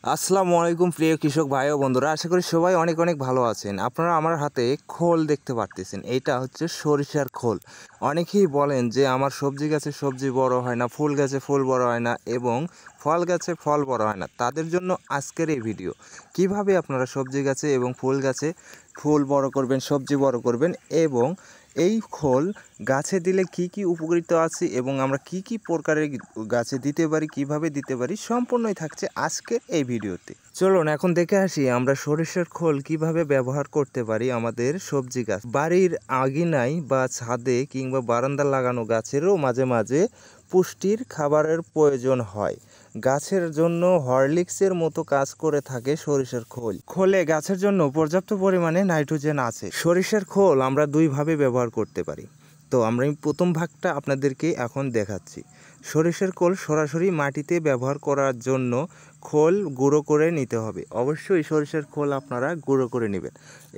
আসসালামু আলাইকুম প্রিয় কৃষক ভাই ও বন্ধুরা, আশা করি সবাই অনেক অনেক ভালো আছেন। আপনারা আমার হাতে খোল দেখতে পারতেছেন, এইটা হচ্ছে সরিষার খোল। অনেকেই বলেন যে আমার সবজি গাছে সবজি বড় হয় না, ফুল গাছে ফুল বড় হয় না এবং ফল গাছে ফল বড় হয় না। তাদের জন্য আজকের এই ভিডিও, কিভাবে আপনারা সবজি গাছে এবং ফুল গাছে ফুল বড় করবেন, সবজি বড় করবেন এবং এই খোল গাছে দিলে কি কি উপকৃত আছে এবং আমরা কি কি প্রকারের গাছে দিতে পারি, কিভাবে দিতে পারি, সম্পূর্ণই থাকছে আজকের এই ভিডিওতে। চলুন এখন দেখে আসি আমরা সরিষার খোল কিভাবে ব্যবহার করতে পারি আমাদের সবজি গাছ। বাড়ির আঙিনায় বা ছাদে কিংবা বারান্দা লাগানো গাছেরও মাঝে মাঝে পুষ্টির খাবারের প্রয়োজন হয়। গাছের জন্য হরলিক্সের মতো কাজ করে থাকে সরিষার খোল। খোলে গাছের জন্য পর্যাপ্ত পরিমাণে নাইট্রোজেন আছে। সরিষার খোল আমরা দুইভাবে ব্যবহার করতে পারি। তো আমরা প্রথম ভাগটা আপনাদেরকে এখন দেখাচ্ছি। সরিষার খোল সরাসরি মাটিতে ব্যবহার করার জন্য খোল গুঁড়ো করে নিতে হবে। অবশ্যই সরিষার খোল আপনারা গুঁড়ো করে নেবেন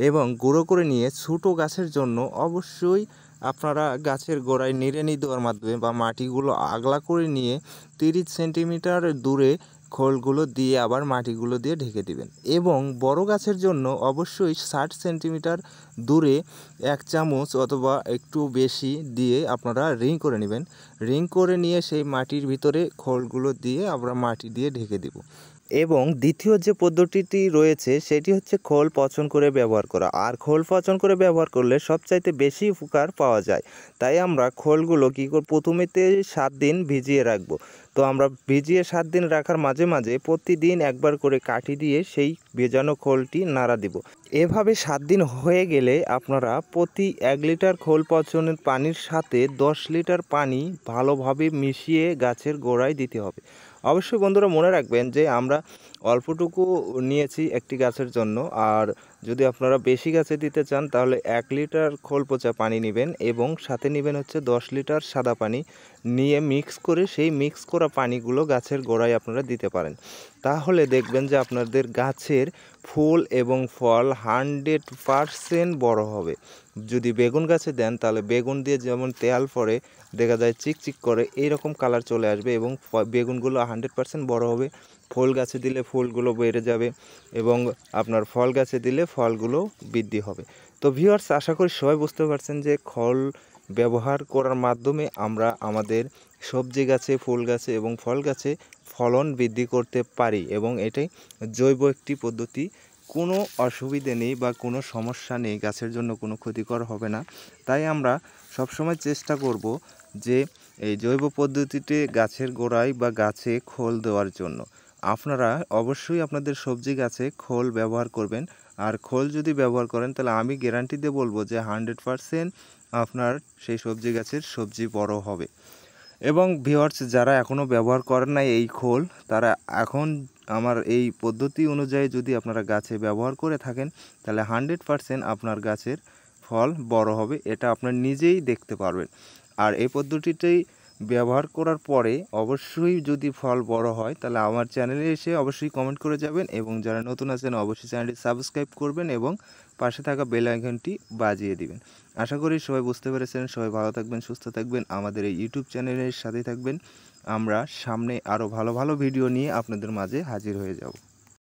এবং গুঁড়ো করে নিয়ে ছোটো গাছের জন্য অবশ্যই আপনারা গাছের গোড়ায় নিড়ানি দেওয়ার মাধ্যমে বা মাটিগুলো আগলা করে নিয়ে 30 সেন্টিমিটার দূরে খোলগুলো দিয়ে আবার মাটিগুলো দিয়ে ঢেকে দিবেন। এবং বড় গাছের জন্য অবশ্যই 60 সেন্টিমিটার দূরে 1 চামচ অথবা একটু বেশি দিয়ে আপনারা রিং করে নেবেন। রিং করে নিয়ে সেই মাটির ভিতরে খোলগুলো দিয়ে আমরা মাটি দিয়ে ঢেকে দেব। এবং দ্বিতীয় যে পদ্ধতিটি রয়েছে সেটি হচ্ছে খোল পচন করে ব্যবহার করা। আর খোল পচন করে ব্যবহার করলে সবচাইতে বেশি উপকার পাওয়া যায়। তাই আমরা খোলগুলো কী করে প্রথমেতে 7 দিন ভিজিয়ে রাখবো। তো আমরা ভিজিয়ে 7 দিন রাখার মাঝে মাঝে প্রতিদিন একবার করে কাঠি দিয়ে সেই ভেজানো খোলটি নাড়া দিব। এভাবে 7 দিন হয়ে গেলে আপনারা প্রতি 1 লিটার খোল পচনের পানির সাথে 10 লিটার পানি ভালোভাবে মিশিয়ে গাছের গোড়ায় দিতে হবে। অবশ্যই বন্ধুরা মনে রাখবেন যে আমরা অল্পটুকু নিয়েছি একটি গাছের জন্য, আর যদি আপনারা বেশি গাছে দিতে চান তাহলে 1 লিটার খোল পচা পানি নেবেন এবং সাথে নেবেন হচ্ছে 10 লিটার সাদা পানি নিয়ে মিক্স করে সেই মিক্স করা পানিগুলো গাছের গোড়ায় আপনারা দিতে পারেন। তাহলে দেখবেন যে আপনাদের গাছের ফুল এবং ফল 100% বড় হবে। যদি বেগুন গাছে দেন তাহলে বেগুন দিয়ে যেমন তেল পড়ে দেখা যায় চিকচিক করে এইরকম কালার চলে আসবে এবং বেগুনগুলো 100% বড় হবে। ফুল গাছে দিলে ফুলগুলো বেড়ে যাবে এবং আপনার ফল গাছে দিলে ফলগুলো বৃদ্ধি হবে। তো ভিউয়ার্স, আশা করি সবাই বুঝতে পারছেন যে খোল ব্যবহার করার মাধ্যমে আমরা আমাদের সবজি গাছে, ফুল গাছে এবং ফল গাছে ফলন বৃদ্ধি করতে পারি এবং এটাই জৈব একটি পদ্ধতি। কোনো অসুবিধে নেই বা কোনো সমস্যা নেই, গাছের জন্য কোনো ক্ষতিকর হবে না। তাই আমরা সবসময় চেষ্টা করব যে এই জৈব পদ্ধতিতে গাছের গোড়ায় বা গাছে খোল দেওয়ার জন্য। আপনারা অবশ্যই আপনাদের সবজি গাছে খোল ব্যবহার করবেন। আর খোল যদি ব্যবহার করেন তাহলে আমি গ্যারান্টি দিয়ে বলবো যে 100% আপনার সেই সবজি গাছের সবজি বড় হবে। এবং ভিউয়ার্স, যারা এখনও ব্যবহার করেন নাই এই খোল, তারা এখন আমার এই পদ্ধতি অনুযায়ী যদি আপনারা গাছে ব্যবহার করে থাকেন তাহলে 100% আপনার গাছের ফল বড় হবে। এটা আপনার নিজেই দেখতে পারবেন। আর এই পদ্ধতিটাই ব্যবহার করার পরে অবশ্যই যদি ফল বড় হয় তাহলে আমার চ্যানেলে এসে অবশ্যই কমেন্ট করে যাবেন এবং যারা নতুন আছেন অবশ্যই চ্যানেলটি সাবস্ক্রাইব করবেন এবং পাশে থাকা বেল আইকনটি বাজিয়ে দিবেন। আশা করি সবাই বুঝতে পেরেছেন। সবাই ভালো থাকবেন, সুস্থ থাকবেন, আমাদের এই ইউটিউব চ্যানেলের সাথে থাকবেন। আমরা সামনে আরও ভালো ভালো ভিডিও নিয়ে আপনাদের মাঝে হাজির হয়ে যাব।